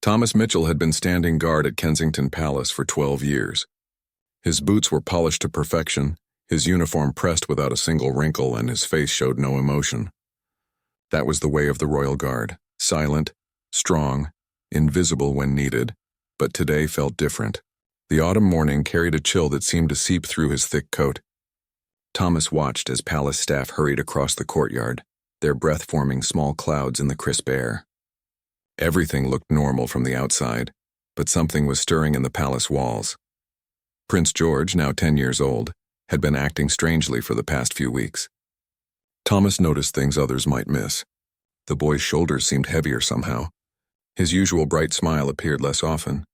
Thomas Mitchell had been standing guard at Kensington Palace for 12 years. His boots were polished to perfection, his uniform pressed without a single wrinkle, and his face showed no emotion. That was the way of the Royal Guard, silent, strong, invisible when needed, but today felt different. The autumn morning carried a chill that seemed to seep through his thick coat. Thomas watched as palace staff hurried across the courtyard, their breath forming small clouds in the crisp air. Everything looked normal from the outside, but something was stirring in the palace walls. Prince George, now 10 years old, had been acting strangely for the past few weeks. Thomas noticed things others might miss. The boy's shoulders seemed heavier somehow. His usual bright smile appeared less often.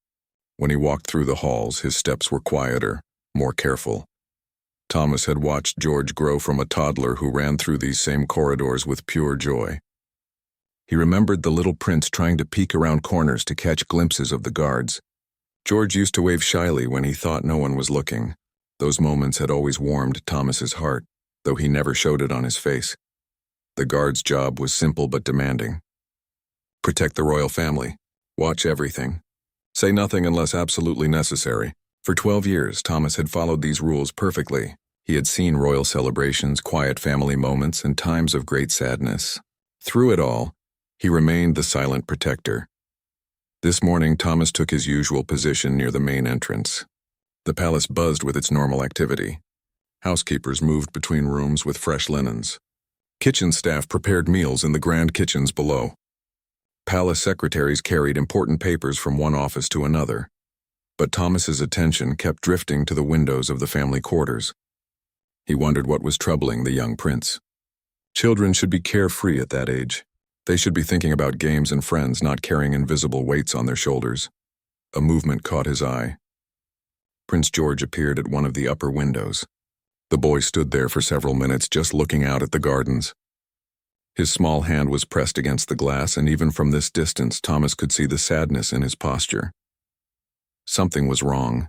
When he walked through the halls, his steps were quieter, more careful. Thomas had watched George grow from a toddler who ran through these same corridors with pure joy. He remembered the little prince trying to peek around corners to catch glimpses of the guards. George used to wave shyly when he thought no one was looking. Those moments had always warmed Thomas's heart, though he never showed it on his face. The guard's job was simple but demanding. Protect the royal family. Watch everything. Say nothing unless absolutely necessary. For 12 years, Thomas had followed these rules perfectly. He had seen royal celebrations, quiet family moments, and times of great sadness. Through it all, he remained the silent protector. This morning, Thomas took his usual position near the main entrance. The palace buzzed with its normal activity. Housekeepers moved between rooms with fresh linens. Kitchen staff prepared meals in the grand kitchens below. Palace secretaries carried important papers from one office to another. But Thomas's attention kept drifting to the windows of the family quarters. He wondered what was troubling the young prince. Children should be carefree at that age. They should be thinking about games and friends, not carrying invisible weights on their shoulders. A movement caught his eye. Prince George appeared at one of the upper windows. The boy stood there for several minutes, just looking out at the gardens. His small hand was pressed against the glass, and even from this distance, Thomas could see the sadness in his posture. Something was wrong.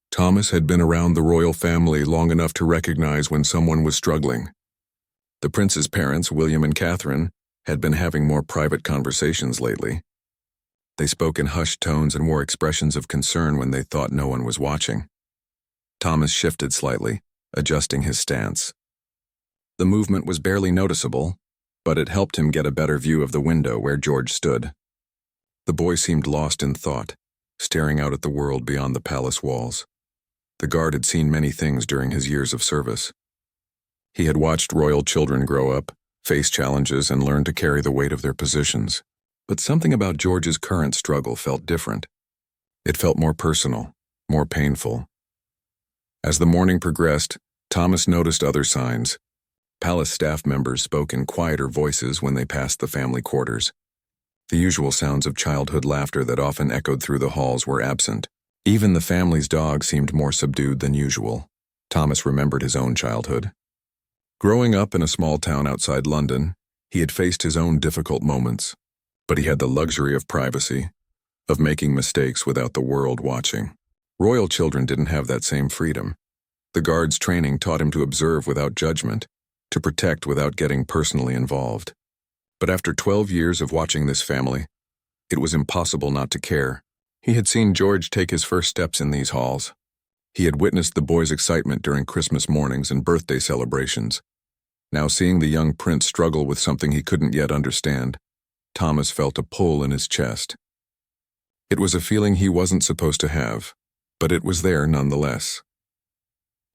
Thomas had been around the royal family long enough to recognize when someone was struggling. The prince's parents, William and Catherine, had been having more private conversations lately. They spoke in hushed tones and wore expressions of concern when they thought no one was watching. Thomas shifted slightly, adjusting his stance. The movement was barely noticeable, but it helped him get a better view of the window where George stood. The boy seemed lost in thought, staring out at the world beyond the palace walls. The guard had seen many things during his years of service. He had watched royal children grow up, face challenges, and learn to carry the weight of their positions. But something about George's current struggle felt different. It felt more personal, more painful. As the morning progressed, Thomas noticed other signs. Palace staff members spoke in quieter voices when they passed the family quarters. The usual sounds of childhood laughter that often echoed through the halls were absent. Even the family's dog seemed more subdued than usual. Thomas remembered his own childhood. Growing up in a small town outside London, he had faced his own difficult moments, but he had the luxury of privacy, of making mistakes without the world watching. Royal children didn't have that same freedom. The guard's training taught him to observe without judgment, to protect without getting personally involved. But after 12 years of watching this family, it was impossible not to care. He had seen George take his first steps in these halls. He had witnessed the boy's excitement during Christmas mornings and birthday celebrations. Now, seeing the young prince struggle with something he couldn't yet understand, Thomas felt a pull in his chest. It was a feeling he wasn't supposed to have, but it was there nonetheless.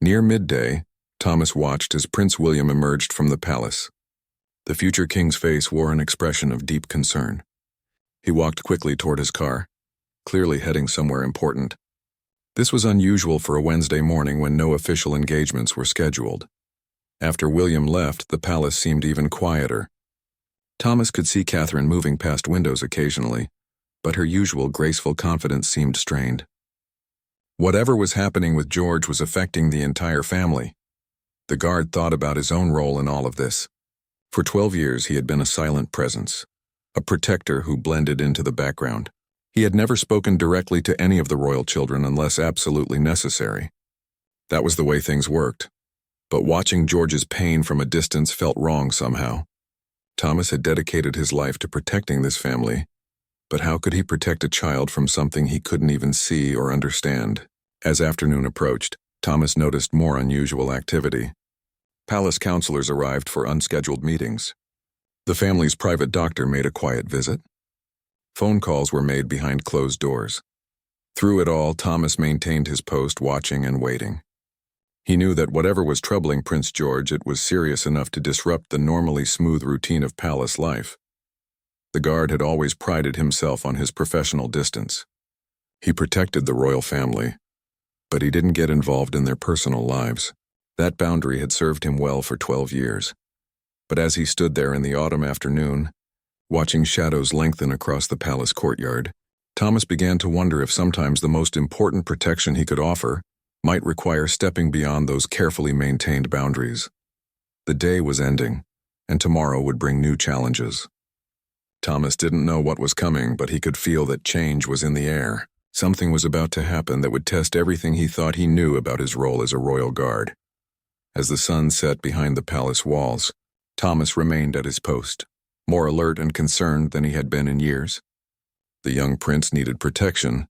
Near midday, Thomas watched as Prince William emerged from the palace. The future king's face wore an expression of deep concern. He walked quickly toward his car, clearly heading somewhere important. This was unusual for a Wednesday morning when no official engagements were scheduled. After William left, the palace seemed even quieter. Thomas could see Catherine moving past windows occasionally, but her usual graceful confidence seemed strained. Whatever was happening with George was affecting the entire family. The guard thought about his own role in all of this. For 12 years, he had been a silent presence, a protector who blended into the background. He had never spoken directly to any of the royal children unless absolutely necessary. That was the way things worked. But watching George's pain from a distance felt wrong somehow. Thomas had dedicated his life to protecting this family, But how could he protect a child from something he couldn't even see or understand? As afternoon approached, Thomas noticed more unusual activity. Palace counselors arrived for unscheduled meetings. The family's private doctor made a quiet visit. Phone calls were made behind closed doors. Through it all, Thomas maintained his post, watching and waiting. He knew that whatever was troubling Prince George, it was serious enough to disrupt the normally smooth routine of palace life. The guard had always prided himself on his professional distance. He protected the royal family, but he didn't get involved in their personal lives. That boundary had served him well for 12 years. But as he stood there in the autumn afternoon, watching shadows lengthen across the palace courtyard, Thomas began to wonder if sometimes the most important protection he could offer might require stepping beyond those carefully maintained boundaries. The day was ending, and tomorrow would bring new challenges. Thomas didn't know what was coming, but he could feel that change was in the air. Something was about to happen that would test everything he thought he knew about his role as a royal guard. As the sun set behind the palace walls, Thomas remained at his post, more alert and concerned than he had been in years. The young prince needed protection,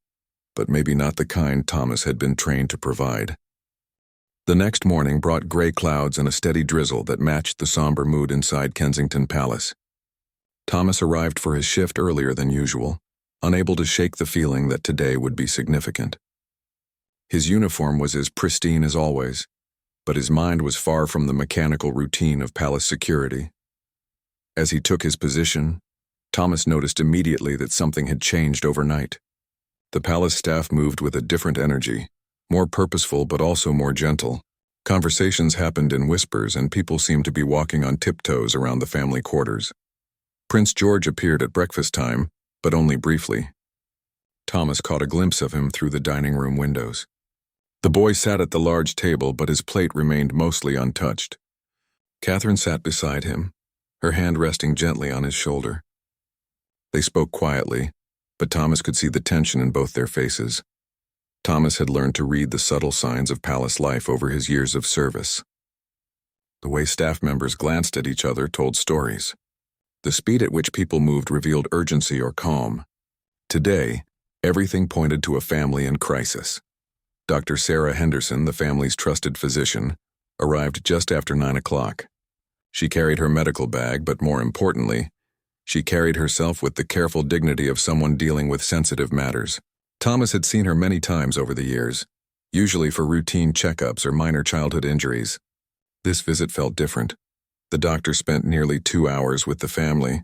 but maybe not the kind Thomas had been trained to provide. The next morning brought gray clouds and a steady drizzle that matched the somber mood inside Kensington Palace. Thomas arrived for his shift earlier than usual, unable to shake the feeling that today would be significant. His uniform was as pristine as always, but his mind was far from the mechanical routine of palace security. As he took his position, Thomas noticed immediately that something had changed overnight. The palace staff moved with a different energy, more purposeful but also more gentle. Conversations happened in whispers, and people seemed to be walking on tiptoes around the family quarters. Prince George appeared at breakfast time, but only briefly. Thomas caught a glimpse of him through the dining room windows. The boy sat at the large table, but his plate remained mostly untouched. Catherine sat beside him, her hand resting gently on his shoulder. They spoke quietly, but Thomas could see the tension in both their faces. Thomas had learned to read the subtle signs of palace life over his years of service. The way staff members glanced at each other told stories. The speed at which people moved revealed urgency or calm. Today, everything pointed to a family in crisis. Dr. Sarah Henderson, the family's trusted physician, arrived just after 9 o'clock. She carried her medical bag, but more importantly, she carried herself with the careful dignity of someone dealing with sensitive matters. Thomas had seen her many times over the years, usually for routine checkups or minor childhood injuries. This visit felt different. The doctor spent nearly 2 hours with the family.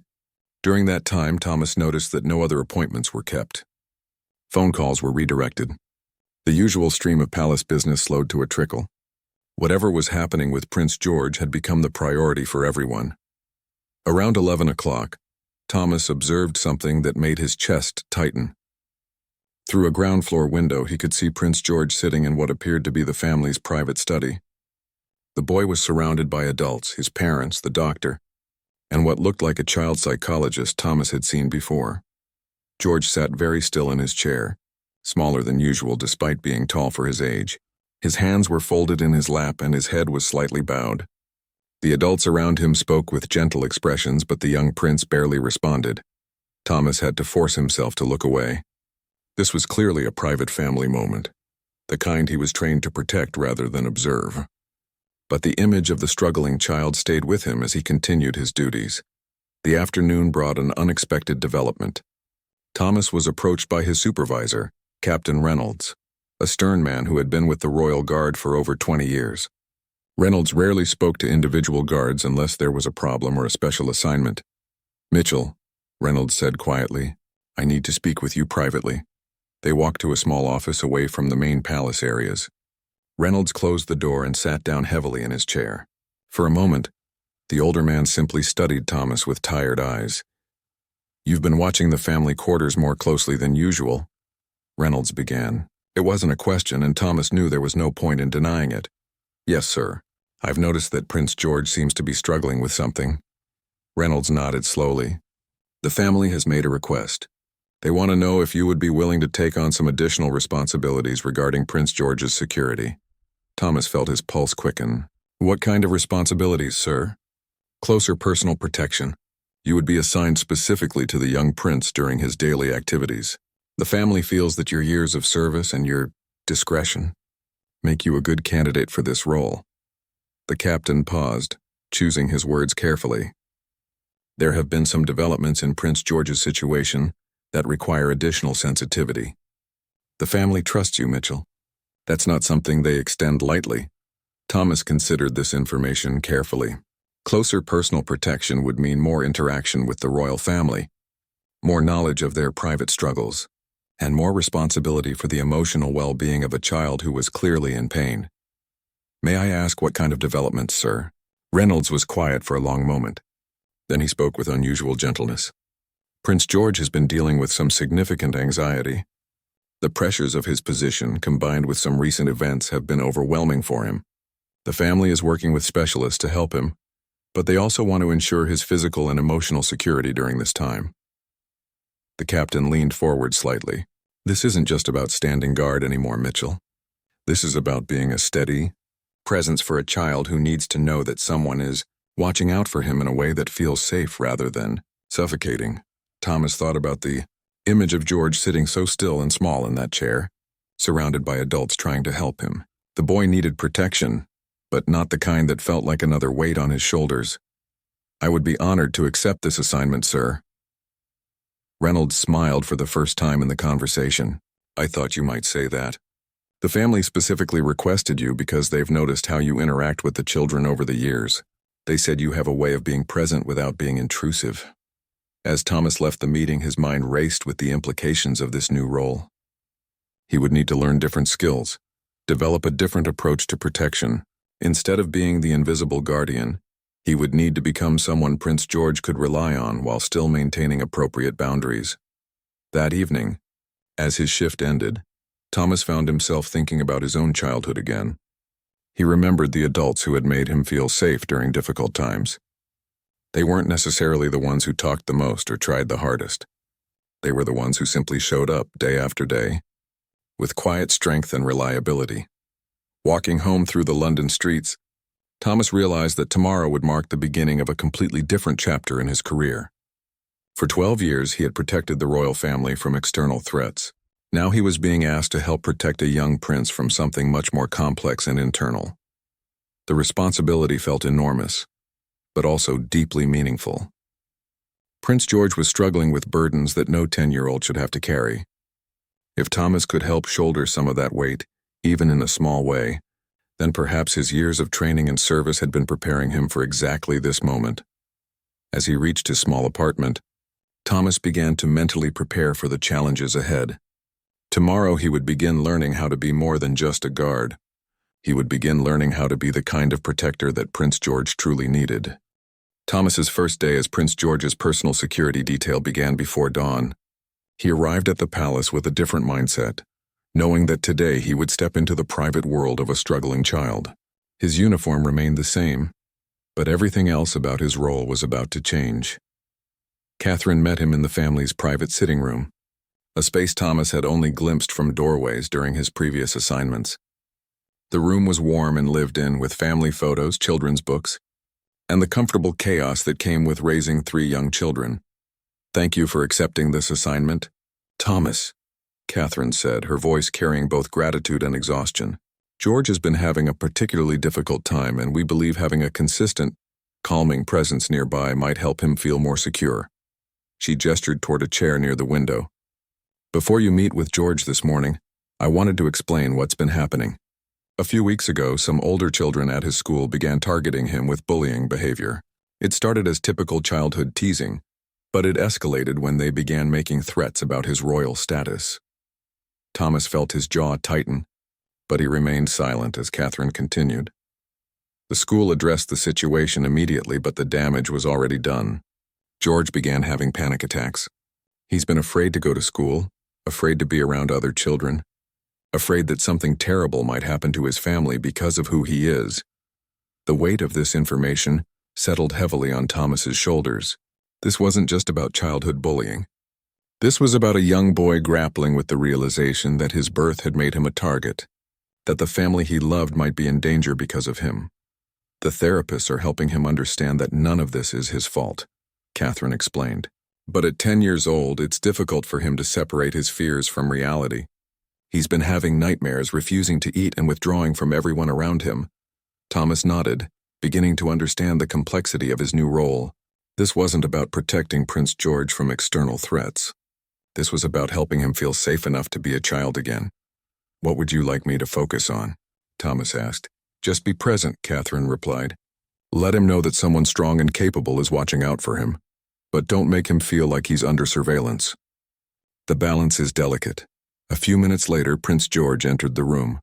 During that time, Thomas noticed that no other appointments were kept. Phone calls were redirected. The usual stream of palace business slowed to a trickle. Whatever was happening with Prince George had become the priority for everyone. Around 11 o'clock, Thomas observed something that made his chest tighten. Through a ground floor window, he could see Prince George sitting in what appeared to be the family's private study. The boy was surrounded by adults, his parents, the doctor, and what looked like a child psychologist Thomas had seen before. George sat very still in his chair, smaller than usual despite being tall for his age. His hands were folded in his lap and his head was slightly bowed. The adults around him spoke with gentle expressions, but the young prince barely responded. Thomas had to force himself to look away. This was clearly a private family moment, the kind he was trained to protect rather than observe. But the image of the struggling child stayed with him as he continued his duties. The afternoon brought an unexpected development. Thomas was approached by his supervisor, Captain Reynolds, a stern man who had been with the Royal Guard for over 20 years. Reynolds rarely spoke to individual guards unless there was a problem or a special assignment. "Mitchell," Reynolds said quietly, "I need to speak with you privately." They walked to a small office away from the main palace areas. Reynolds closed the door and sat down heavily in his chair. For a moment, the older man simply studied Thomas with tired eyes. "You've been watching the family quarters more closely than usual," Reynolds began. It wasn't a question, and Thomas knew there was no point in denying it. "Yes, sir. I've noticed that Prince George seems to be struggling with something." Reynolds nodded slowly. "The family has made a request. They want to know if you would be willing to take on some additional responsibilities regarding Prince George's security." Thomas felt his pulse quicken. "What kind of responsibilities, sir?" "Closer personal protection. You would be assigned specifically to the young prince during his daily activities. The family feels that your years of service and your discretion make you a good candidate for this role. The captain paused, choosing his words carefully. There have been some developments in Prince George's situation that require additional sensitivity. The family trusts you, Mitchell. That's not something they extend lightly. Thomas considered this information carefully. Closer personal protection would mean more interaction with the royal family, more knowledge of their private struggles, and more responsibility for the emotional well-being of a child who was clearly in pain. May I ask what kind of developments, sir? Reynolds was quiet for a long moment. Then he spoke with unusual gentleness. Prince George has been dealing with some significant anxiety. The pressures of his position, combined with some recent events, have been overwhelming for him. The family is working with specialists to help him, but they also want to ensure his physical and emotional security during this time. The captain leaned forward slightly. This isn't just about standing guard anymore, Mitchell. This is about being a steady presence for a child who needs to know that someone is watching out for him in a way that feels safe rather than suffocating. Thomas thought about the image of George sitting so still and small in that chair, surrounded by adults trying to help him. The boy needed protection, but not the kind that felt like another weight on his shoulders. I would be honored to accept this assignment, sir. Reynolds smiled for the first time in the conversation. I thought you might say that. The family specifically requested you because they've noticed how you interact with the children over the years. They said you have a way of being present without being intrusive. As Thomas left the meeting, his mind raced with the implications of this new role. He would need to learn different skills, develop a different approach to protection. Instead of being the invisible guardian, he would need to become someone Prince George could rely on while still maintaining appropriate boundaries. That evening, as his shift ended, Thomas found himself thinking about his own childhood again. He remembered the adults who had made him feel safe during difficult times. They weren't necessarily the ones who talked the most or tried the hardest. They were the ones who simply showed up day after day, with quiet strength and reliability. Walking home through the London streets, Thomas realized that tomorrow would mark the beginning of a completely different chapter in his career. For 12 years, he had protected the royal family from external threats. Now he was being asked to help protect a young prince from something much more complex and internal. The responsibility felt enormous, but also deeply meaningful. Prince George was struggling with burdens that no 10-year-old should have to carry. If Thomas could help shoulder some of that weight, even in a small way, then perhaps his years of training and service had been preparing him for exactly this moment. As he reached his small apartment, Thomas began to mentally prepare for the challenges ahead. Tomorrow he would begin learning how to be more than just a guard. He would begin learning how to be the kind of protector that Prince George truly needed. Thomas's first day as Prince George's personal security detail began before dawn. He arrived at the palace with a different mindset, knowing that today he would step into the private world of a struggling child. His uniform remained the same, but everything else about his role was about to change. Catherine met him in the family's private sitting room, a space Thomas had only glimpsed from doorways during his previous assignments. The room was warm and lived in, with family photos, children's books, and the comfortable chaos that came with raising 3 young children. Thank you for accepting this assignment, Thomas, Catherine said, her voice carrying both gratitude and exhaustion. George has been having a particularly difficult time, and we believe having a consistent, calming presence nearby might help him feel more secure. She gestured toward a chair near the window. Before you meet with George this morning, I wanted to explain what's been happening. A few weeks ago, some older children at his school began targeting him with bullying behavior. It started as typical childhood teasing, but it escalated when they began making threats about his royal status. Thomas felt his jaw tighten, but he remained silent as Catherine continued. The school addressed the situation immediately, but the damage was already done. George began having panic attacks. He's been afraid to go to school, afraid to be around other children, afraid that something terrible might happen to his family because of who he is. The weight of this information settled heavily on Thomas's shoulders. This wasn't just about childhood bullying. This was about a young boy grappling with the realization that his birth had made him a target, that the family he loved might be in danger because of him. The therapists are helping him understand that none of this is his fault. Catherine explained. But at 10 years old, it's difficult for him to separate his fears from reality. He's been having nightmares, refusing to eat and withdrawing from everyone around him. Thomas nodded, beginning to understand the complexity of his new role. This wasn't about protecting Prince George from external threats. This was about helping him feel safe enough to be a child again. "What would you like me to focus on?" Thomas asked. "Just be present," Catherine replied. "Let him know that someone strong and capable is watching out for him. But don't make him feel like he's under surveillance." The balance is delicate. A few minutes later, Prince George entered the room.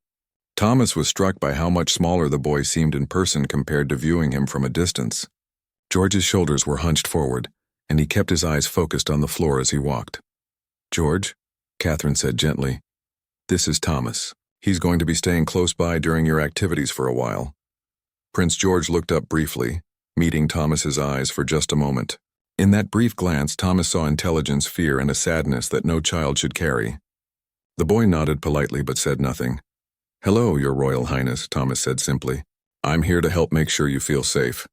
Thomas was struck by how much smaller the boy seemed in person compared to viewing him from a distance. George's shoulders were hunched forward, and he kept his eyes focused on the floor as he walked. "George," Catherine said gently, "this is Thomas. He's going to be staying close by during your activities for a while." Prince George looked up briefly, meeting Thomas's eyes for just a moment. In that brief glance, Thomas saw intelligence, fear, and a sadness that no child should carry. The boy nodded politely but said nothing. "Hello, Your Royal Highness," Thomas said simply. "I'm here to help make sure you feel safe."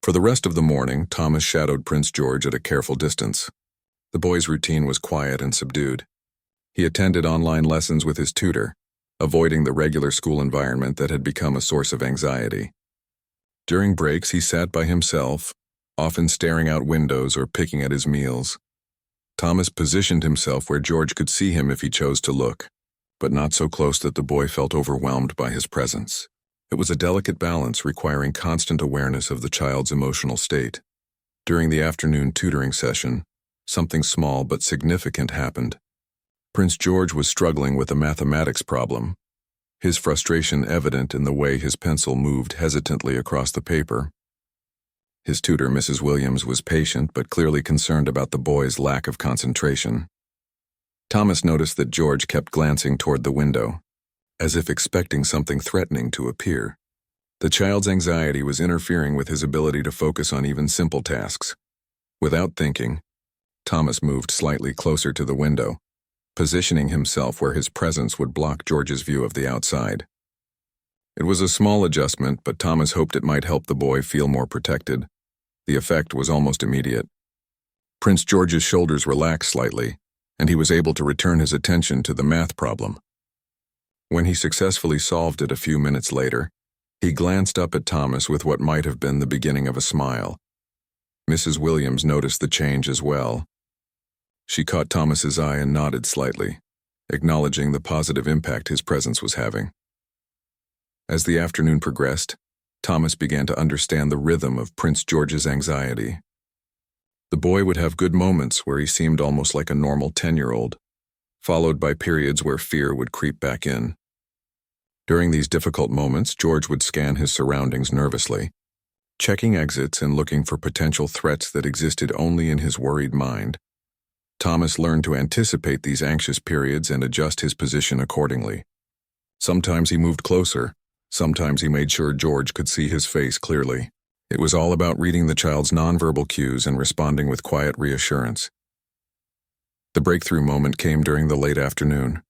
For the rest of the morning, Thomas shadowed Prince George at a careful distance. The boy's routine was quiet and subdued. He attended online lessons with his tutor, avoiding the regular school environment that had become a source of anxiety. During breaks, he sat by himself, often staring out windows or picking at his meals. Thomas positioned himself where George could see him if he chose to look, but not so close that the boy felt overwhelmed by his presence. It was a delicate balance requiring constant awareness of the child's emotional state. During the afternoon tutoring session, something small but significant happened. Prince George was struggling with a mathematics problem, his frustration evident in the way his pencil moved hesitantly across the paper. His tutor, Mrs. Williams, was patient but clearly concerned about the boy's lack of concentration. Thomas noticed that George kept glancing toward the window, as if expecting something threatening to appear. The child's anxiety was interfering with his ability to focus on even simple tasks. Without thinking, Thomas moved slightly closer to the window, positioning himself where his presence would block George's view of the outside. It was a small adjustment, but Thomas hoped it might help the boy feel more protected. The effect was almost immediate. Prince George's shoulders relaxed slightly, and he was able to return his attention to the math problem. When he successfully solved it a few minutes later, he glanced up at Thomas with what might have been the beginning of a smile. Mrs. Williams noticed the change as well. She caught Thomas's eye and nodded slightly, acknowledging the positive impact his presence was having. As the afternoon progressed, Thomas began to understand the rhythm of Prince George's anxiety. The boy would have good moments where he seemed almost like a normal 10-year-old, followed by periods where fear would creep back in. During these difficult moments, George would scan his surroundings nervously, checking exits and looking for potential threats that existed only in his worried mind. Thomas learned to anticipate these anxious periods and adjust his position accordingly. Sometimes he moved closer. Sometimes he made sure George could see his face clearly. It was all about reading the child's nonverbal cues and responding with quiet reassurance. The breakthrough moment came during the late afternoon.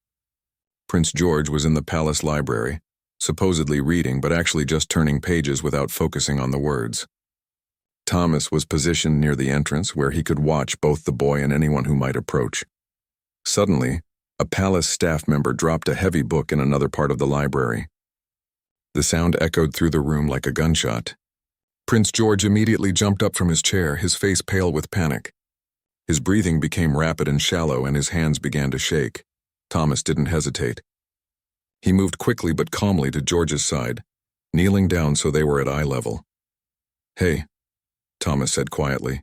Prince George was in the palace library, supposedly reading but actually just turning pages without focusing on the words. Thomas was positioned near the entrance where he could watch both the boy and anyone who might approach. Suddenly, a palace staff member dropped a heavy book in another part of the library. The sound echoed through the room like a gunshot. Prince George immediately jumped up from his chair, his face pale with panic. His breathing became rapid and shallow, and his hands began to shake. Thomas didn't hesitate. He moved quickly but calmly to George's side, kneeling down so they were at eye level. "Hey," Thomas said quietly,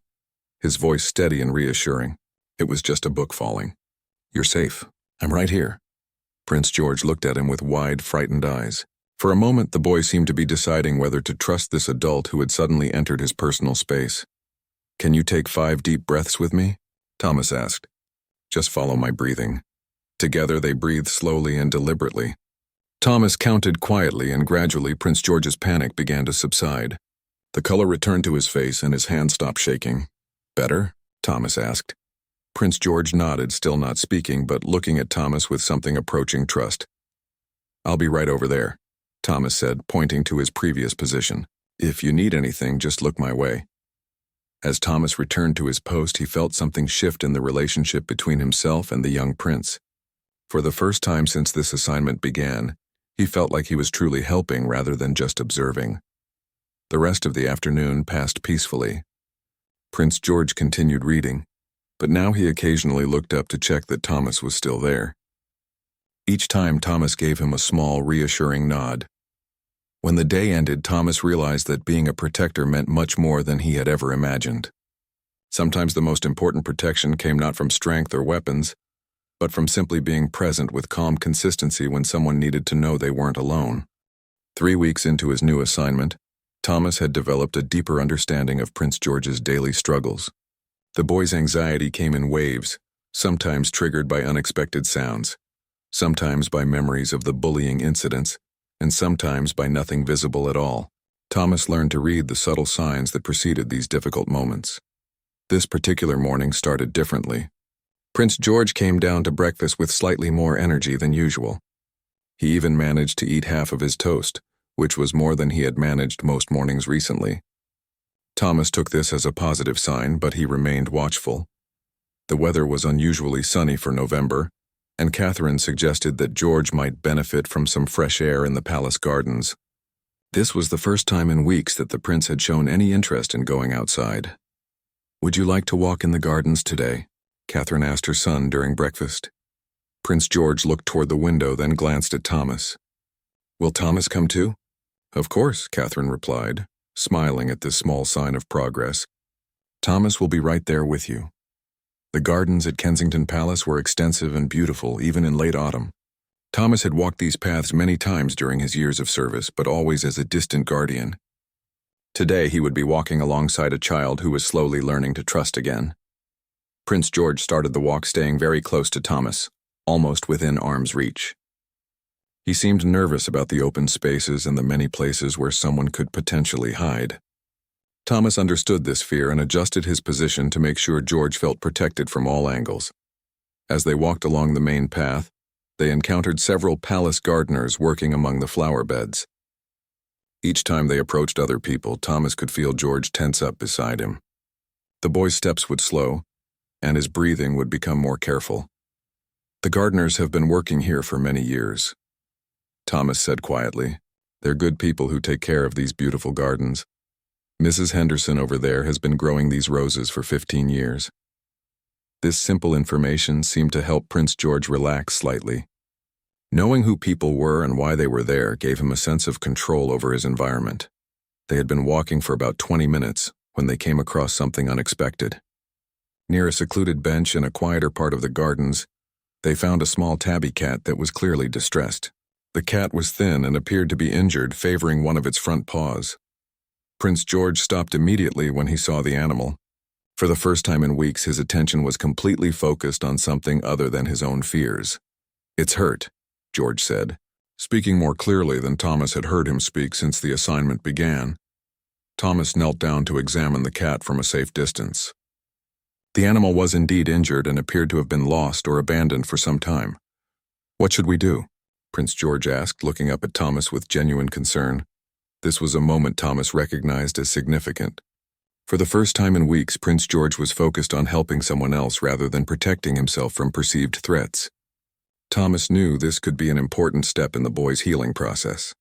his voice steady and reassuring. "It was just a book falling. You're safe. I'm right here." Prince George looked at him with wide, frightened eyes. For a moment, the boy seemed to be deciding whether to trust this adult who had suddenly entered his personal space. "Can you take 5 deep breaths with me?" Thomas asked. "Just follow my breathing." Together they breathed slowly and deliberately. Thomas counted quietly, and gradually Prince George's panic began to subside. The color returned to his face and his hand stopped shaking. "Better?" Thomas asked. Prince George nodded, still not speaking, but looking at Thomas with something approaching trust. "I'll be right over there," Thomas said, pointing to his previous position. "If you need anything, just look my way." As Thomas returned to his post, he felt something shift in the relationship between himself and the young prince. For the first time since this assignment began, he felt like he was truly helping rather than just observing. The rest of the afternoon passed peacefully. Prince George continued reading, but now he occasionally looked up to check that Thomas was still there. Each time Thomas gave him a small, reassuring nod. When the day ended, Thomas realized that being a protector meant much more than he had ever imagined. Sometimes the most important protection came not from strength or weapons, but from simply being present with calm consistency when someone needed to know they weren't alone. 3 weeks into his new assignment, Thomas had developed a deeper understanding of Prince George's daily struggles. The boy's anxiety came in waves, sometimes triggered by unexpected sounds, sometimes by memories of the bullying incidents, and sometimes by nothing visible at all. Thomas learned to read the subtle signs that preceded these difficult moments. This particular morning started differently. Prince George came down to breakfast with slightly more energy than usual. He even managed to eat half of his toast, which was more than he had managed most mornings recently. Thomas took this as a positive sign, but he remained watchful. The weather was unusually sunny for November, and Catherine suggested that George might benefit from some fresh air in the palace gardens. This was the first time in weeks that the prince had shown any interest in going outside. "Would you like to walk in the gardens today?" Catherine asked her son during breakfast. Prince George looked toward the window, then glanced at Thomas. "Will Thomas come too?" "Of course," Catherine replied, smiling at this small sign of progress. "Thomas will be right there with you." The gardens at Kensington Palace were extensive and beautiful, even in late autumn. Thomas had walked these paths many times during his years of service, but always as a distant guardian. Today he would be walking alongside a child who was slowly learning to trust again. Prince George started the walk, staying very close to Thomas, almost within arm's reach. He seemed nervous about the open spaces and the many places where someone could potentially hide. Thomas understood this fear and adjusted his position to make sure George felt protected from all angles. As they walked along the main path, they encountered several palace gardeners working among the flower beds. Each time they approached other people, Thomas could feel George tense up beside him. The boy's steps would slow, and his breathing would become more careful. "The gardeners have been working here for many years," Thomas said quietly. "They're good people who take care of these beautiful gardens. Mrs. Henderson over there has been growing these roses for 15 years. This simple information seemed to help Prince George relax slightly. Knowing who people were and why they were there gave him a sense of control over his environment. They had been walking for about 20 minutes when they came across something unexpected. Near a secluded bench in a quieter part of the gardens, they found a small tabby cat that was clearly distressed. The cat was thin and appeared to be injured, favoring one of its front paws. Prince George stopped immediately when he saw the animal. For the first time in weeks, his attention was completely focused on something other than his own fears. "It's hurt," George said, speaking more clearly than Thomas had heard him speak since the assignment began. Thomas knelt down to examine the cat from a safe distance. The animal was indeed injured and appeared to have been lost or abandoned for some time. "What should we do?" Prince George asked, looking up at Thomas with genuine concern. This was a moment Thomas recognized as significant. For the first time in weeks, Prince George was focused on helping someone else rather than protecting himself from perceived threats. Thomas knew this could be an important step in the boy's healing process.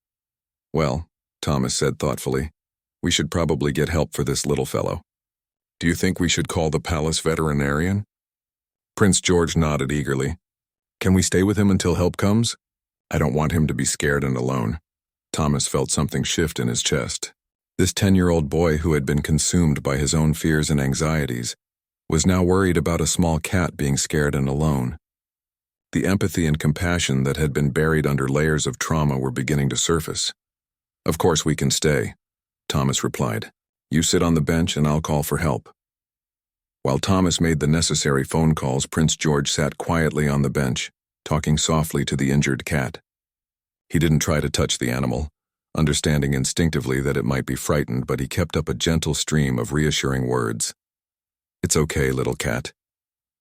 "Well," Thomas said thoughtfully, "we should probably get help for this little fellow. Do you think we should call the palace veterinarian?" Prince George nodded eagerly. "Can we stay with him until help comes? I don't want him to be scared and alone." Thomas felt something shift in his chest. This 10-year-old boy who had been consumed by his own fears and anxieties was now worried about a small cat being scared and alone. The empathy and compassion that had been buried under layers of trauma were beginning to surface. "Of course we can stay," Thomas replied. "You sit on the bench and I'll call for help." While Thomas made the necessary phone calls, Prince George sat quietly on the bench, talking softly to the injured cat. He didn't try to touch the animal, understanding instinctively that it might be frightened, but he kept up a gentle stream of reassuring words. "It's okay, little cat,"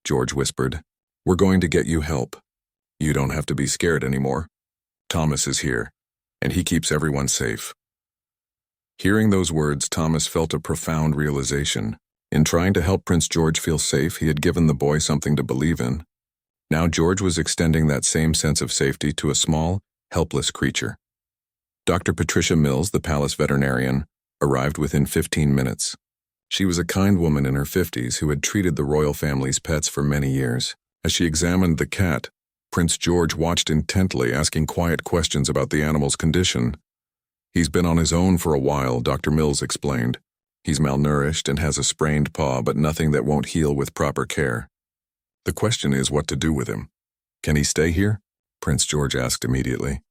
George whispered. "We're going to get you help. You don't have to be scared anymore. Thomas is here, and he keeps everyone safe." Hearing those words, Thomas felt a profound realization. In trying to help Prince George feel safe, he had given the boy something to believe in. Now George was extending that same sense of safety to a small, helpless creature. Dr. Patricia Mills, the palace veterinarian, arrived within 15 minutes. She was a kind woman in her 50s who had treated the royal family's pets for many years. As she examined the cat, Prince George watched intently, asking quiet questions about the animal's condition. "He's been on his own for a while," Dr. Mills explained. "He's malnourished and has a sprained paw, but nothing that won't heal with proper care. The question is what to do with him." "Can he stay here?" Prince George asked immediately.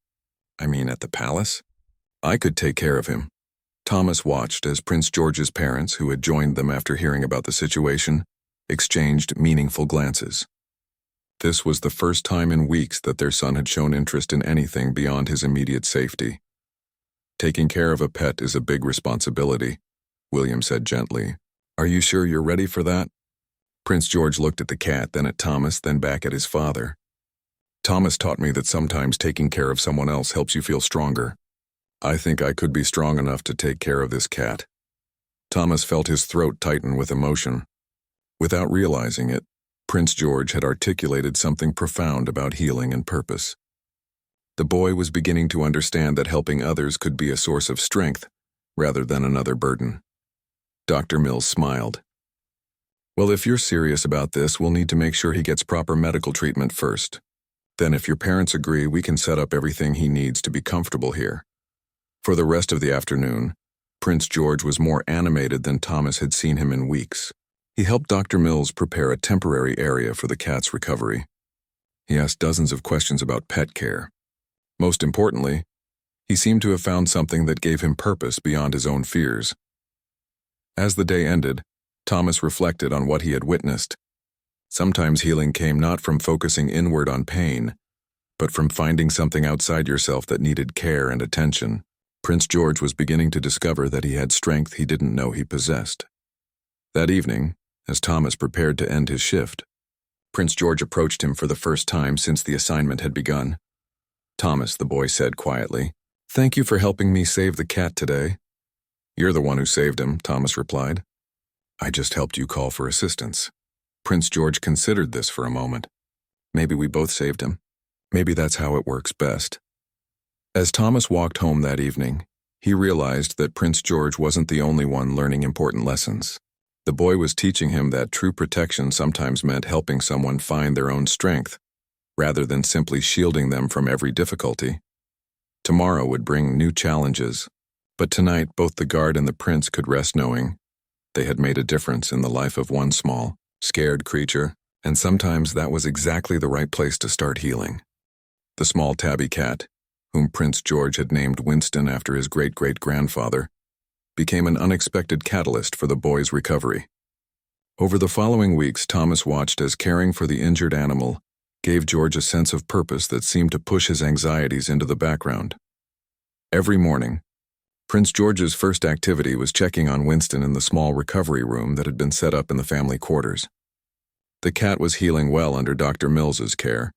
"I mean, at the palace? I could take care of him." Thomas watched as Prince George's parents, who had joined them after hearing about the situation, exchanged meaningful glances. This was the first time in weeks that their son had shown interest in anything beyond his immediate safety. "Taking care of a pet is a big responsibility," William said gently. "Are you sure you're ready for that?" Prince George looked at the cat, then at Thomas, then back at his father. "Thomas taught me that sometimes taking care of someone else helps you feel stronger. I think I could be strong enough to take care of this cat." Thomas felt his throat tighten with emotion. Without realizing it, Prince George had articulated something profound about healing and purpose. The boy was beginning to understand that helping others could be a source of strength, rather than another burden. Dr. Mills smiled. "Well, if you're serious about this, we'll need to make sure he gets proper medical treatment first. Then if your parents agree, we can set up everything he needs to be comfortable here." For the rest of the afternoon, Prince George was more animated than Thomas had seen him in weeks. He helped Dr. Mills prepare a temporary area for the cat's recovery. He asked dozens of questions about pet care. Most importantly, he seemed to have found something that gave him purpose beyond his own fears. As the day ended, Thomas reflected on what he had witnessed. Sometimes healing came not from focusing inward on pain, but from finding something outside yourself that needed care and attention. Prince George was beginning to discover that he had strength he didn't know he possessed. That evening, as Thomas prepared to end his shift, Prince George approached him for the first time since the assignment had begun. "Thomas," the boy said quietly, "thank you for helping me save the cat today." "You're the one who saved him," Thomas replied. "I just helped you call for assistance." Prince George considered this for a moment. Maybe we both saved him. Maybe that's how it works best. As Thomas walked home that evening, he realized that Prince George wasn't the only one learning important lessons. The boy was teaching him that true protection sometimes meant helping someone find their own strength, rather than simply shielding them from every difficulty. Tomorrow would bring new challenges, but tonight both the guard and the prince could rest knowing they had made a difference in the life of one small, scared creature, and sometimes that was exactly the right place to start healing. The small tabby cat, whom Prince George had named Winston after his great-great-grandfather, became an unexpected catalyst for the boy's recovery. Over the following weeks, Thomas watched as caring for the injured animal gave George a sense of purpose that seemed to push his anxieties into the background. Every morning, Prince George's first activity was checking on Winston in the small recovery room that had been set up in the family quarters. The cat was healing well under Dr. Mills's care,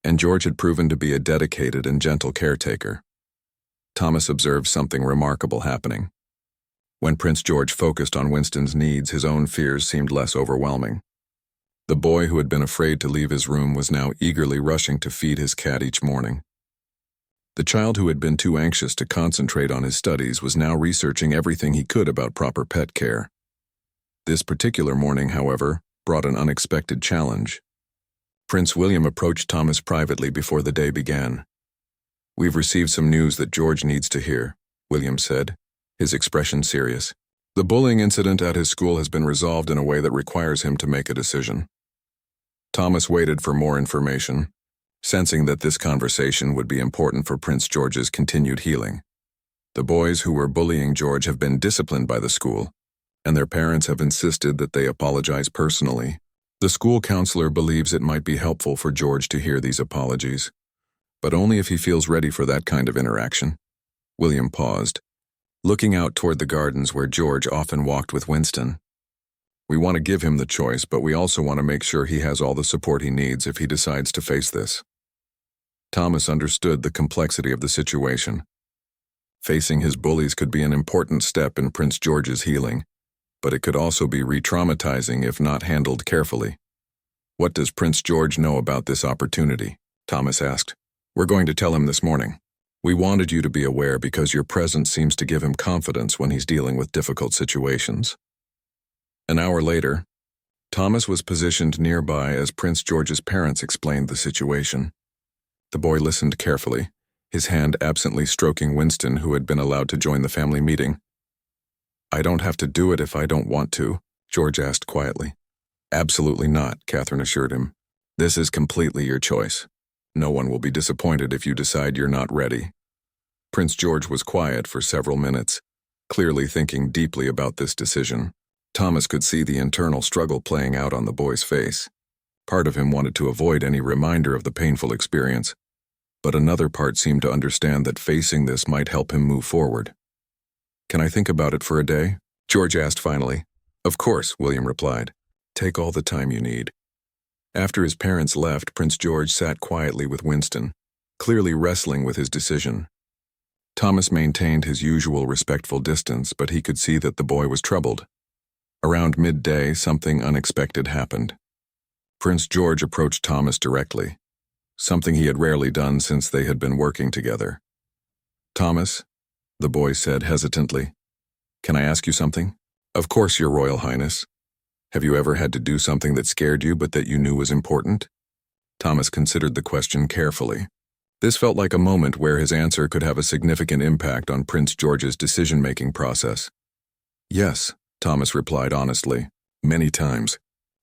and George had proven to be a dedicated and gentle caretaker. Thomas observed something remarkable happening. When Prince George focused on Winston's needs, his own fears seemed less overwhelming. The boy who had been afraid to leave his room was now eagerly rushing to feed his cat each morning. The child who had been too anxious to concentrate on his studies was now researching everything he could about proper pet care. This particular morning, however, brought an unexpected challenge. Prince William approached Thomas privately before the day began. "We've received some news that George needs to hear," William said, his expression serious. "The bullying incident at his school has been resolved in a way that requires him to make a decision." Thomas waited for more information, sensing that this conversation would be important for Prince George's continued healing. "The boys who were bullying George have been disciplined by the school, and their parents have insisted that they apologize personally. The school counselor believes it might be helpful for George to hear these apologies, but only if he feels ready for that kind of interaction." William paused, looking out toward the gardens where George often walked with Winston. "We want to give him the choice, but we also want to make sure he has all the support he needs if he decides to face this." Thomas understood the complexity of the situation. Facing his bullies could be an important step in Prince George's healing, but it could also be re-traumatizing if not handled carefully. "What does Prince George know about this opportunity?" Thomas asked. "We're going to tell him this morning. We wanted you to be aware because your presence seems to give him confidence when he's dealing with difficult situations." An hour later, Thomas was positioned nearby as Prince George's parents explained the situation. The boy listened carefully, his hand absently stroking Winston, who had been allowed to join the family meeting. "I don't have to do it if I don't want to," George asked quietly. "Absolutely not," Catherine assured him. "This is completely your choice. No one will be disappointed if you decide you're not ready." Prince George was quiet for several minutes, clearly thinking deeply about this decision. Thomas could see the internal struggle playing out on the boy's face. Part of him wanted to avoid any reminder of the painful experience, but another part seemed to understand that facing this might help him move forward. "Can I think about it for a day?" George asked finally. "Of course," William replied. "Take all the time you need." After his parents left, Prince George sat quietly with Winston, clearly wrestling with his decision. Thomas maintained his usual respectful distance, but he could see that the boy was troubled. Around midday, something unexpected happened. Prince George approached Thomas directly, something he had rarely done since they had been working together. "Thomas," the boy said hesitantly, "can I ask you something?" "Of course, Your Royal Highness." "Have you ever had to do something that scared you but that you knew was important?" Thomas considered the question carefully. This felt like a moment where his answer could have a significant impact on Prince George's decision-making process. "Yes," Thomas replied honestly, "many times.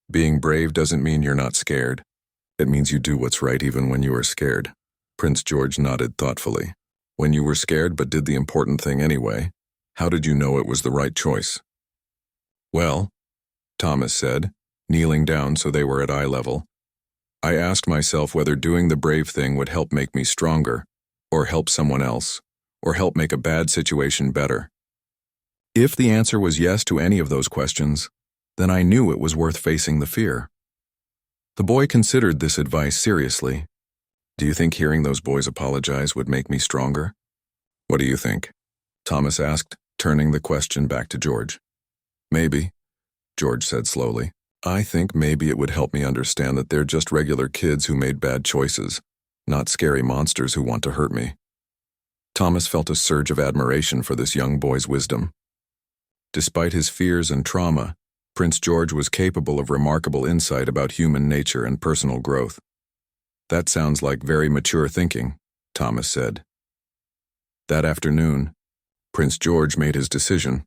Being brave doesn't mean you're not scared. It means you do what's right even when you are scared." Prince George nodded thoughtfully. "When you were scared but did the important thing anyway, how did you know it was the right choice?" "Well," Thomas said, kneeling down so they were at eye level, "I asked myself whether doing the brave thing would help make me stronger, or help someone else, or help make a bad situation better. If the answer was yes to any of those questions, then I knew it was worth facing the fear." The boy considered this advice seriously. "Do you think hearing those boys apologize would make me stronger?" "What do you think?" Thomas asked, turning the question back to George. "Maybe," George said slowly. "I think maybe it would help me understand that they're just regular kids who made bad choices, not scary monsters who want to hurt me." Thomas felt a surge of admiration for this young boy's wisdom. Despite his fears and trauma, Prince George was capable of remarkable insight about human nature and personal growth. "That sounds like very mature thinking," Thomas said. That afternoon, Prince George made his decision.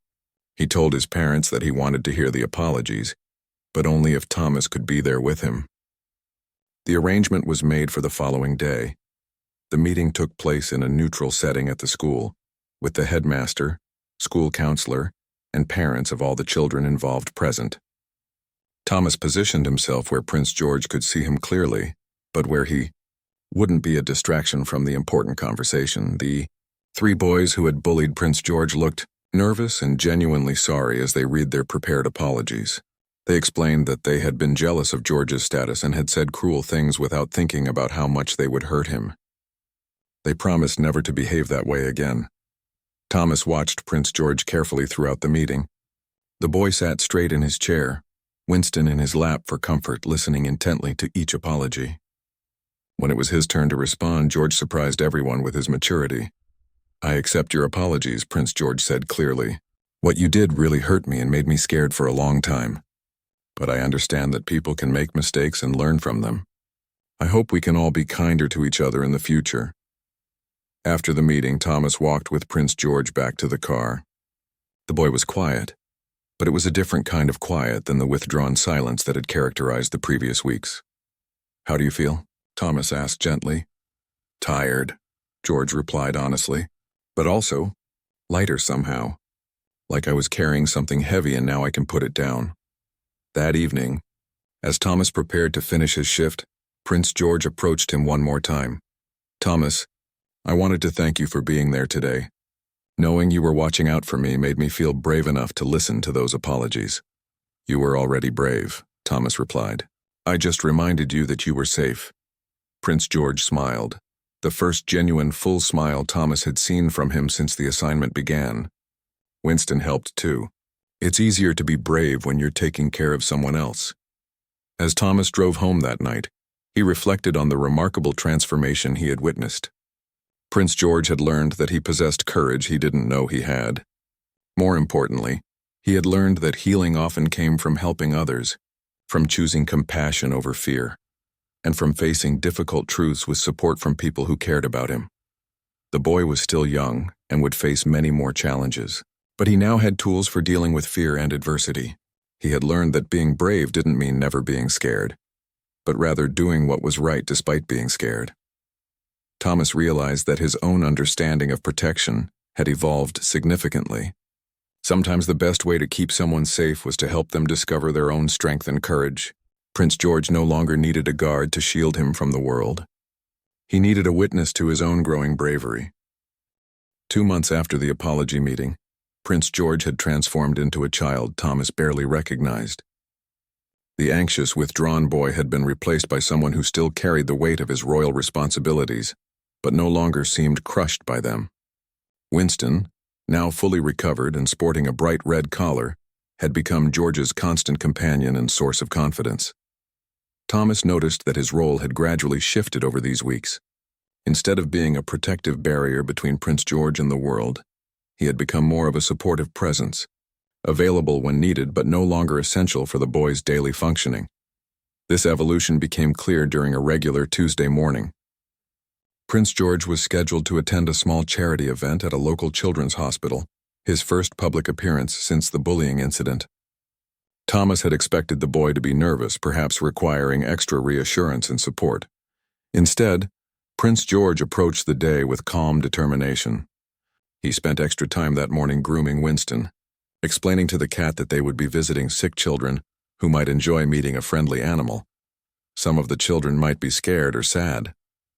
He told his parents that he wanted to hear the apologies, but only if Thomas could be there with him. The arrangement was made for the following day. The meeting took place in a neutral setting at the school, with the headmaster, school counselor, and parents of all the children involved present. Thomas positioned himself where Prince George could see him clearly, but where he wouldn't be a distraction from the important conversation. The three boys who had bullied Prince George looked nervous and genuinely sorry as they read their prepared apologies. They explained that they had been jealous of George's status and had said cruel things without thinking about how much they would hurt him. They promised never to behave that way again. Thomas watched Prince George carefully throughout the meeting. The boy sat straight in his chair, Winston in his lap for comfort, listening intently to each apology. When it was his turn to respond, George surprised everyone with his maturity. "I accept your apologies," Prince George said clearly. "What you did really hurt me and made me scared for a long time. But I understand that people can make mistakes and learn from them. I hope we can all be kinder to each other in the future." After the meeting, Thomas walked with Prince George back to the car. The boy was quiet, but it was a different kind of quiet than the withdrawn silence that had characterized the previous weeks. "How do you feel?" Thomas asked gently. "Tired," George replied honestly, "but also lighter somehow, like I was carrying something heavy and now I can put it down." That evening, as Thomas prepared to finish his shift, Prince George approached him one more time. "Thomas, I wanted to thank you for being there today. Knowing you were watching out for me made me feel brave enough to listen to those apologies." "You were already brave," Thomas replied. "I just reminded you that you were safe." Prince George smiled, the first genuine full smile Thomas had seen from him since the assignment began. Winston helped too, It's easier to be brave when you're taking care of someone else. As Thomas drove home that night, he reflected on the remarkable transformation he had witnessed. Prince George had learned that he possessed courage he didn't know he had. More importantly, he had learned that healing often came from helping others, from choosing compassion over fear, and from facing difficult truths with support from people who cared about him. The boy was still young and would face many more challenges, but he now had tools for dealing with fear and adversity. He had learned that being brave didn't mean never being scared, but rather doing what was right despite being scared. Thomas realized that his own understanding of protection had evolved significantly. Sometimes the best way to keep someone safe was to help them discover their own strength and courage. Prince George no longer needed a guard to shield him from the world. He needed a witness to his own growing bravery. 2 months after the apology meeting, Prince George had transformed into a child Thomas barely recognized. The anxious, withdrawn boy had been replaced by someone who still carried the weight of his royal responsibilities, but no longer seemed crushed by them. Winston, now fully recovered and sporting a bright red collar, had become George's constant companion and source of confidence. Thomas noticed that his role had gradually shifted over these weeks. Instead of being a protective barrier between Prince George and the world, he had become more of a supportive presence, available when needed but no longer essential for the boy's daily functioning. This evolution became clear during a regular Tuesday morning. Prince George was scheduled to attend a small charity event at a local children's hospital, his first public appearance since the bullying incident. Thomas had expected the boy to be nervous, perhaps requiring extra reassurance and support. Instead, Prince George approached the day with calm determination. He spent extra time that morning grooming Winston, explaining to the cat that they would be visiting sick children who might enjoy meeting a friendly animal. Some of the children might be scared or sad,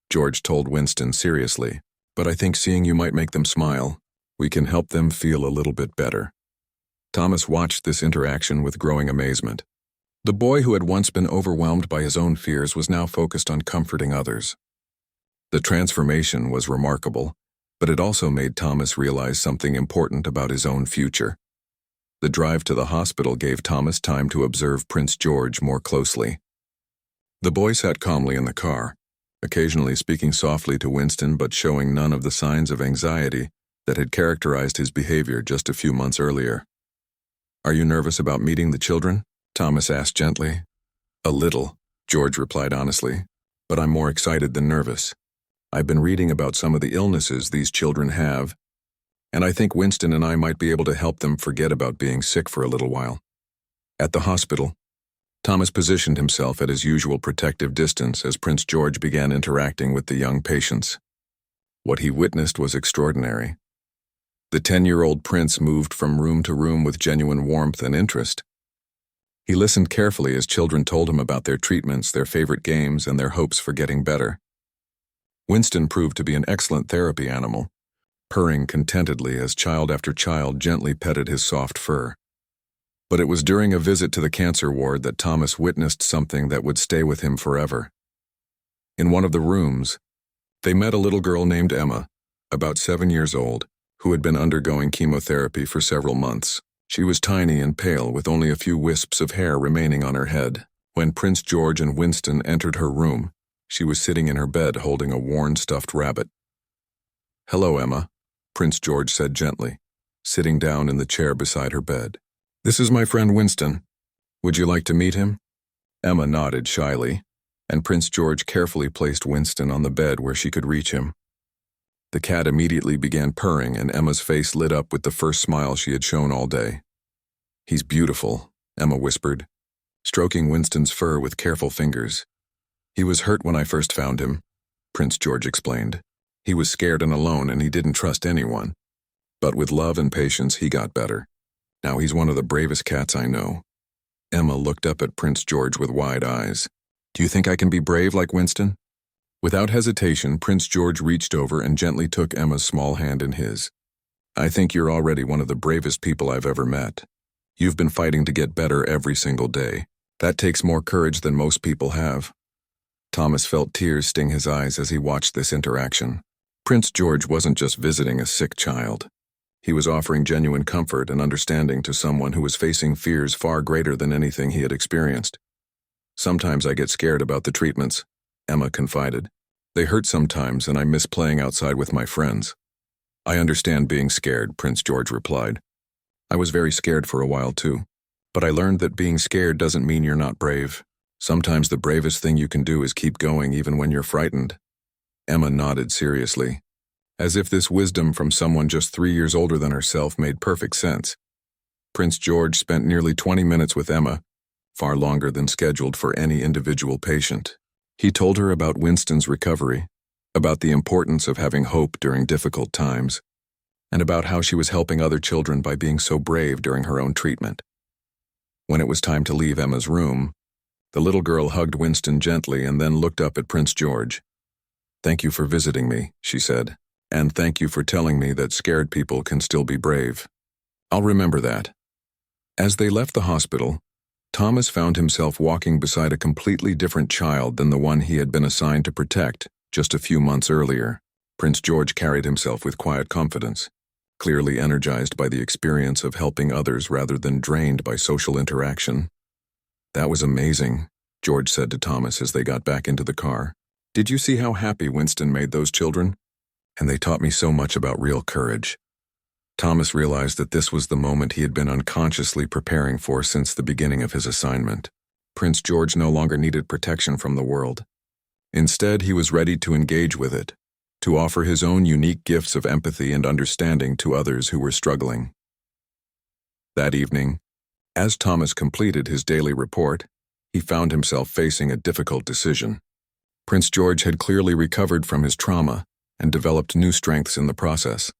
George told Winston seriously, but I think seeing you might make them smile. We can help them feel a little bit better. Thomas watched this interaction with growing amazement. The boy who had once been overwhelmed by his own fears was now focused on comforting others. The transformation was remarkable, but it also made Thomas realize something important about his own future. The drive to the hospital gave Thomas time to observe Prince George more closely. The boy sat calmly in the car, occasionally speaking softly to Winston but showing none of the signs of anxiety that had characterized his behavior just a few months earlier. Are you nervous about meeting the children? Thomas asked gently. A little, George replied honestly, but I'm more excited than nervous. I've been reading about some of the illnesses these children have, and I think Winston and I might be able to help them forget about being sick for a little while. At the hospital, Thomas positioned himself at his usual protective distance as Prince George began interacting with the young patients. What he witnessed was extraordinary. The 10-year-old prince moved from room to room with genuine warmth and interest. He listened carefully as children told him about their treatments, their favorite games, and their hopes for getting better. Winston proved to be an excellent therapy animal, purring contentedly as child after child gently petted his soft fur. But it was during a visit to the cancer ward that Thomas witnessed something that would stay with him forever. In one of the rooms, they met a little girl named Emma, about 7 years old, who had been undergoing chemotherapy for several months. She was tiny and pale, with only a few wisps of hair remaining on her head. When Prince George and Winston entered her room, she was sitting in her bed holding a worn stuffed rabbit. Hello, Emma, Prince George said gently, sitting down in the chair beside her bed. This is my friend Winston. Would you like to meet him? Emma nodded shyly, and Prince George carefully placed Winston on the bed where she could reach him. The cat immediately began purring, and Emma's face lit up with the first smile she had shown all day. He's beautiful, Emma whispered, stroking Winston's fur with careful fingers. He was hurt when I first found him, Prince George explained. He was scared and alone, and he didn't trust anyone. But with love and patience, he got better. Now he's one of the bravest cats I know. Emma looked up at Prince George with wide eyes. Do you think I can be brave like Winston? Without hesitation, Prince George reached over and gently took Emma's small hand in his. I think you're already one of the bravest people I've ever met. You've been fighting to get better every single day. That takes more courage than most people have. Thomas felt tears sting his eyes as he watched this interaction. Prince George wasn't just visiting a sick child. He was offering genuine comfort and understanding to someone who was facing fears far greater than anything he had experienced. "Sometimes I get scared about the treatments," Emma confided. "They hurt sometimes, and I miss playing outside with my friends." "I understand being scared," Prince George replied. "I was very scared for a while too. But I learned that being scared doesn't mean you're not brave. Sometimes the bravest thing you can do is keep going even when you're frightened." Emma nodded seriously, as if this wisdom from someone just 3 years older than herself made perfect sense. Prince George spent nearly 20 minutes with Emma, far longer than scheduled for any individual patient. He told her about Winston's recovery, about the importance of having hope during difficult times, and about how she was helping other children by being so brave during her own treatment. When it was time to leave Emma's room, the little girl hugged Winston gently and then looked up at Prince George. "Thank you for visiting me," she said, "and thank you for telling me that scared people can still be brave. I'll remember that." As they left the hospital, Thomas found himself walking beside a completely different child than the one he had been assigned to protect just a few months earlier. Prince George carried himself with quiet confidence, clearly energized by the experience of helping others rather than drained by social interaction. "That was amazing," George said to Thomas as they got back into the car. "Did you see how happy Winston made those children? And they taught me so much about real courage." Thomas realized that this was the moment he had been unconsciously preparing for since the beginning of his assignment. Prince George no longer needed protection from the world. Instead, he was ready to engage with it, to offer his own unique gifts of empathy and understanding to others who were struggling. That evening, as Thomas completed his daily report, he found himself facing a difficult decision. Prince George had clearly recovered from his trauma and developed new strengths in the process.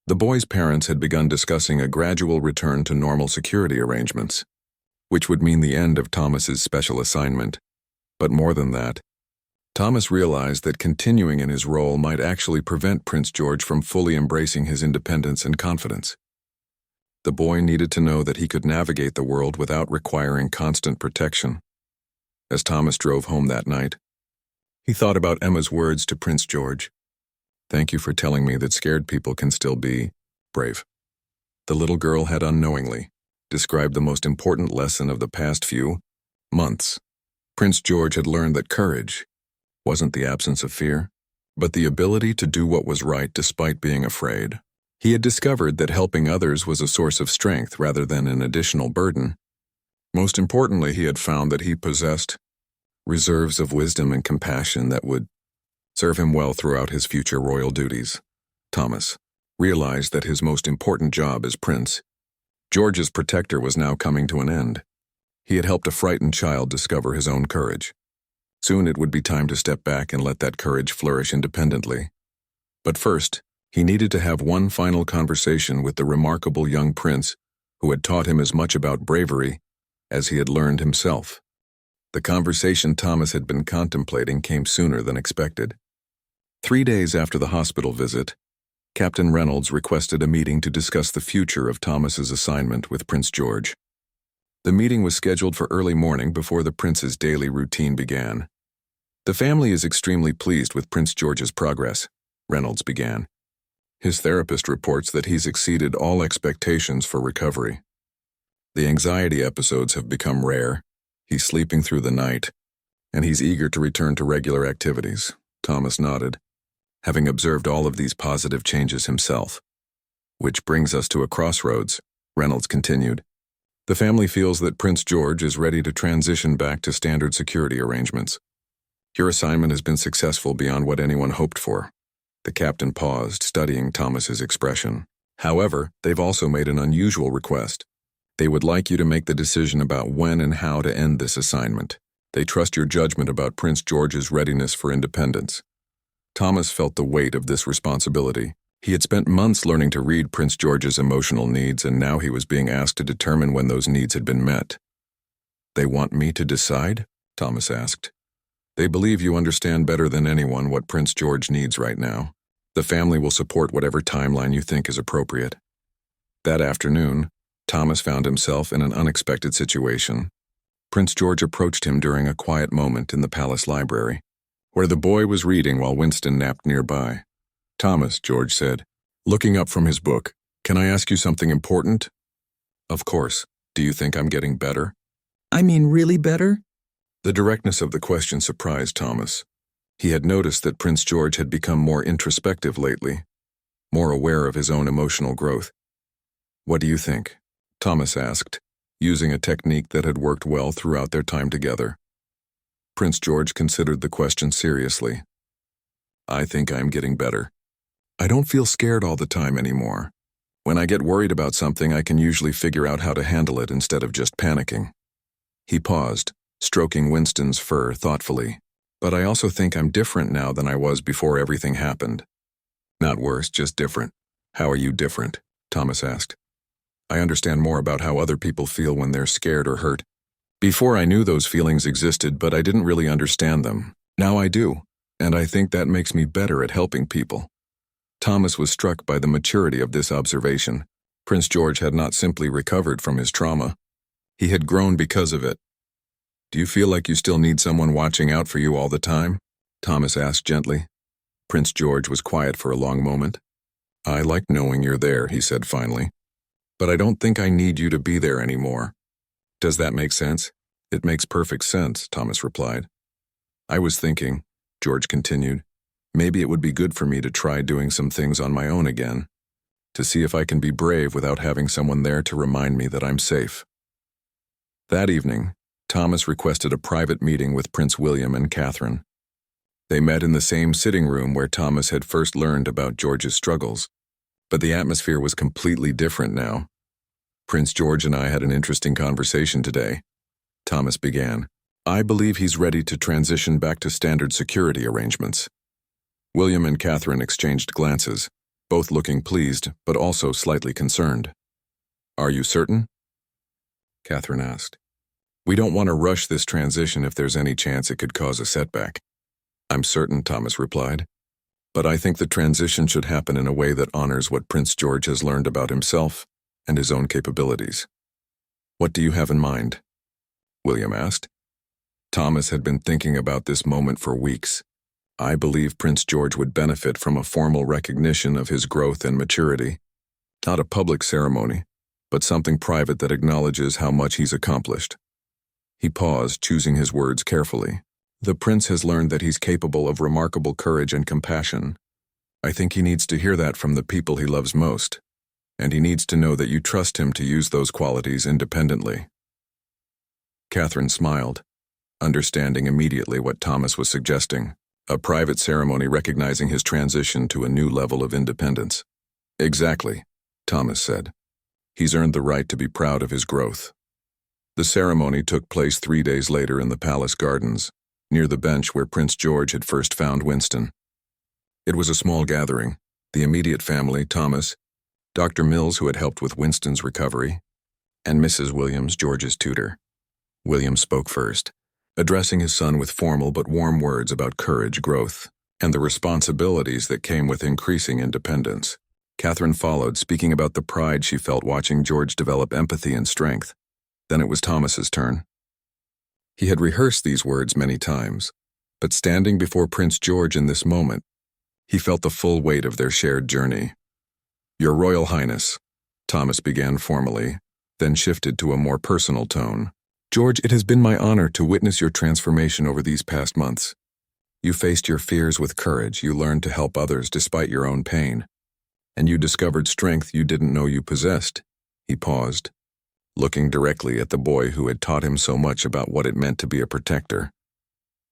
The boy's parents had begun discussing a gradual return to normal security arrangements, which would mean the end of Thomas's special assignment. But more than that, Thomas realized that continuing in his role might actually prevent Prince George from fully embracing his independence and confidence. The boy needed to know that he could navigate the world without requiring constant protection. As Thomas drove home that night, he thought about Emma's words to Prince George. "Thank you for telling me that scared people can still be brave." The little girl had unknowingly described the most important lesson of the past few months. Prince George had learned that courage wasn't the absence of fear, but the ability to do what was right despite being afraid. He had discovered that helping others was a source of strength rather than an additional burden. Most importantly, he had found that he possessed reserves of wisdom and compassion that would serve him well throughout his future royal duties. Thomas realized that his most important job as Prince George's protector was now coming to an end. He had helped a frightened child discover his own courage. Soon it would be time to step back and let that courage flourish independently. But first, he needed to have one final conversation with the remarkable young prince who had taught him as much about bravery as he had learned himself. The conversation Thomas had been contemplating came sooner than expected. 3 days after the hospital visit, Captain Reynolds requested a meeting to discuss the future of Thomas's assignment with Prince George. The meeting was scheduled for early morning before the prince's daily routine began. "The family is extremely pleased with Prince George's progress," Reynolds began. "His therapist reports that he's exceeded all expectations for recovery. The anxiety episodes have become rare, he's sleeping through the night, and he's eager to return to regular activities." Thomas nodded, having observed all of these positive changes himself. "Which brings us to a crossroads," Reynolds continued. "The family feels that Prince George is ready to transition back to standard security arrangements. Your assignment has been successful beyond what anyone hoped for." The captain paused, studying Thomas's expression. "However, they've also made an unusual request. They would like you to make the decision about when and how to end this assignment. They trust your judgment about Prince George's readiness for independence." Thomas felt the weight of this responsibility. He had spent months learning to read Prince George's emotional needs, and now he was being asked to determine when those needs had been met. "They want me to decide?" Thomas asked. "They believe you understand better than anyone what Prince George needs right now. The family will support whatever timeline you think is appropriate." That afternoon, Thomas found himself in an unexpected situation. Prince George approached him during a quiet moment in the palace library, where the boy was reading while Winston napped nearby. "Thomas," George said, looking up from his book, Can I ask you something important? Of course. Do you think I'm getting better? I mean really better? The directness of the question surprised Thomas. He had noticed that Prince George had become more introspective lately, more aware of his own emotional growth. What do you think? Thomas asked, using a technique that had worked well throughout their time together. Prince George considered the question seriously. I think I'm getting better. I don't feel scared all the time anymore. When I get worried about something, I can usually figure out how to handle it instead of just panicking. He paused, stroking Winston's fur thoughtfully. But I also think I'm different now than I was before everything happened. Not worse, just different. How are you different? Thomas asked. I understand more about how other people feel when they're scared or hurt. Before I knew those feelings existed, but I didn't really understand them. Now I do, and I think that makes me better at helping people. Thomas was struck by the maturity of this observation. Prince George had not simply recovered from his trauma. He had grown because of it. Do you feel like you still need someone watching out for you all the time? Thomas asked gently. Prince George was quiet for a long moment. I like knowing you're there, he said finally. But I don't think I need you to be there anymore. Does that make sense? It makes perfect sense, Thomas replied. I was thinking, George continued, maybe it would be good for me to try doing some things on my own again, to see if I can be brave without having someone there to remind me that I'm safe. That evening, Thomas requested a private meeting with Prince William and Catherine. They met in the same sitting room where Thomas had first learned about George's struggles, but the atmosphere was completely different now. Prince George and I had an interesting conversation today, Thomas began. I believe he's ready to transition back to standard security arrangements. William and Catherine exchanged glances, both looking pleased, but also slightly concerned. Are you certain? Catherine asked. We don't want to rush this transition if there's any chance it could cause a setback. I'm certain, Thomas replied. But I think the transition should happen in a way that honors what Prince George has learned about himself and his own capabilities. What do you have in mind? William asked. Thomas had been thinking about this moment for weeks. I believe Prince George would benefit from a formal recognition of his growth and maturity. Not a public ceremony, but something private that acknowledges how much he's accomplished. He paused, choosing his words carefully. The prince has learned that he's capable of remarkable courage and compassion. I think he needs to hear that from the people he loves most, and he needs to know that you trust him to use those qualities independently. Catherine smiled, understanding immediately what Thomas was suggesting, a private ceremony recognizing his transition to a new level of independence. Exactly, Thomas said. He's earned the right to be proud of his growth. The ceremony took place 3 days later in the palace gardens, near the bench where Prince George had first found Winston. It was a small gathering, the immediate family, Thomas, Dr. Mills, who had helped with Winston's recovery, and Mrs. Williams, George's tutor. William spoke first, addressing his son with formal but warm words about courage, growth, and the responsibilities that came with increasing independence. Catherine followed, speaking about the pride she felt watching George develop empathy and strength. Then it was Thomas's turn. He had rehearsed these words many times, but standing before Prince George in this moment, he felt the full weight of their shared journey. Your Royal Highness, Thomas began formally, then shifted to a more personal tone. George, it has been my honor to witness your transformation over these past months. You faced your fears with courage, you learned to help others despite your own pain, and you discovered strength you didn't know you possessed. He paused, looking directly at the boy who had taught him so much about what it meant to be a protector.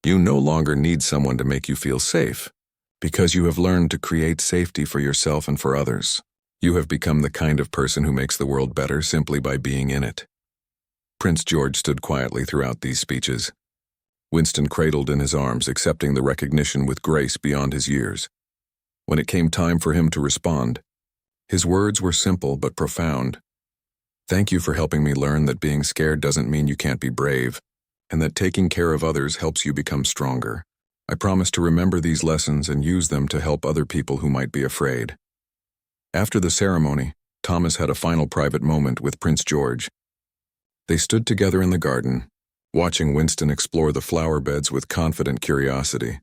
You no longer need someone to make you feel safe, because you have learned to create safety for yourself and for others. You have become the kind of person who makes the world better simply by being in it. Prince George stood quietly throughout these speeches. Winston cradled in his arms, accepting the recognition with grace beyond his years. When it came time for him to respond, his words were simple but profound. Thank you for helping me learn that being scared doesn't mean you can't be brave, and that taking care of others helps you become stronger. I promise to remember these lessons and use them to help other people who might be afraid. After the ceremony, Thomas had a final private moment with Prince George. They stood together in the garden, watching Winston explore the flower beds with confident curiosity.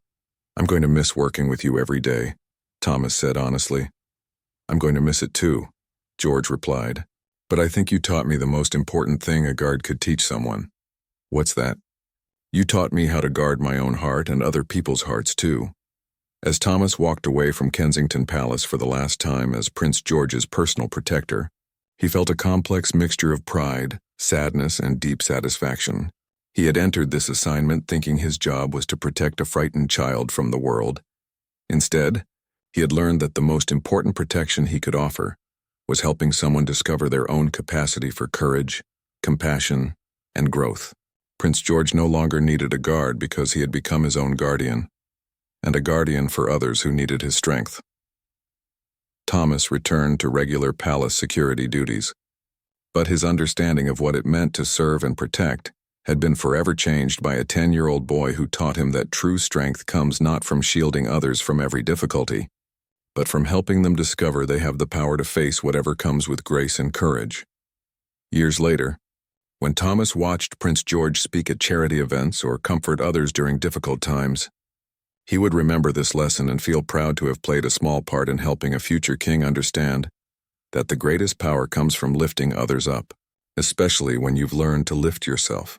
I'm going to miss working with you every day, Thomas said honestly. I'm going to miss it too, George replied. But I think you taught me the most important thing a guard could teach someone. What's that? You taught me how to guard my own heart and other people's hearts too. As Thomas walked away from Kensington Palace for the last time as Prince George's personal protector, he felt a complex mixture of pride, sadness, and deep satisfaction. He had entered this assignment thinking his job was to protect a frightened child from the world. Instead, he had learned that the most important protection he could offer was helping someone discover their own capacity for courage, compassion, and growth. Prince George no longer needed a guard because he had become his own guardian, and a guardian for others who needed his strength. Thomas returned to regular palace security duties, but his understanding of what it meant to serve and protect had been forever changed by a 10-year-old boy who taught him that true strength comes not from shielding others from every difficulty, but from helping them discover they have the power to face whatever comes with grace and courage. Years later, when Thomas watched Prince George speak at charity events or comfort others during difficult times, he would remember this lesson and feel proud to have played a small part in helping a future king understand that the greatest power comes from lifting others up, especially when you've learned to lift yourself.